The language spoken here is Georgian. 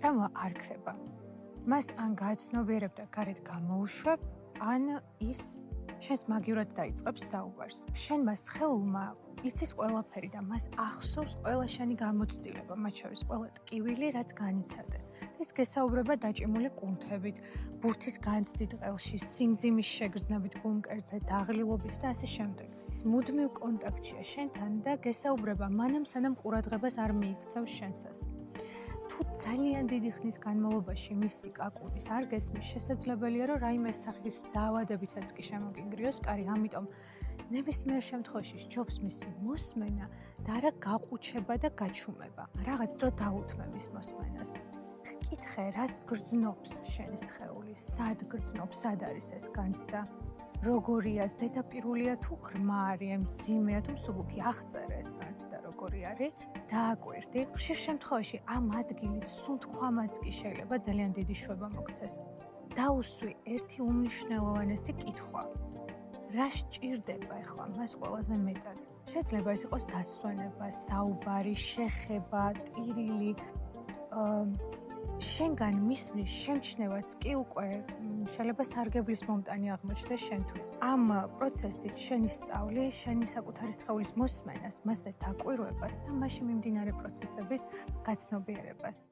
რამო არ ქრება. მას ან გააცნობიერებ და გარეთ გამოუშვებ, ან ის შენს მაგივრად დაიწყებს საუბარს. შენმა სხეულმა იცის ყველაფერი და მას ახსოვს ყველა შენი გამოცდილება, მათ შორის ყველა ტკივილი, რაც განიცადე. ის გესაუბრება დაჭიმული კუნთებით, ბურთის განცდით ყელში, სიმძიმის შეგრძნებით გულმკერდზე, დაღლილობით და ასე შემდეგ. ის მუდმივ კონტაქტშია შენთან და გესაუბრება მანამ სანამ ყურადღებას არ მიიქცევს შენსას. თუ ძალიან დიდი ხნის განმავლობაში მისი კაკუნის არ გესმის, შესაძლებელია, რომ რაიმე სახის დაავადებითაც კი შემოგინგრიოს კარი, ამიტომ ნებისმიერ შემთხვევაში სჯობს მისი მოსმენა და არა გაყუჩება და გაჩუმება. რაღაც დრო დაუთმე მის მოსმენას. ჰკითხე, რას გრძნობს შენი სხეული, სად გრძნობს, სად არის ეს განცდა, როგორია, ზედაპირულია თუ ღრმაა, მძიმეა თუ მსუბუქი, აღწერე ეს განცდა როგორი არის, დააკვირდი. ხშირ შემთხვევაში ამ ადგილით სუნთქვამაც კი შეიძლება ძალიან დიდი შვება მოგცეს. დაუსვი ერთი უმნიშვნელოვანესი კითხვა. რა სჭირდება ახლა მას ყველაზე მეტად? შეიძლება ეს იყოს დასვენება, საუბარი, შეხება, ტირილი, შენგან მისმის შემჩნევაც კი უკვე შეიძლება სარგებლის მომტანი აღმოჩნდეს შენთვის. ამ პროცესით შენი სწავლი, შენი საკუთარი სხეულის მოსმენას, მასზე დაკვირვებას და მასში მიმდინარე პროცესების გაცნობიერებას.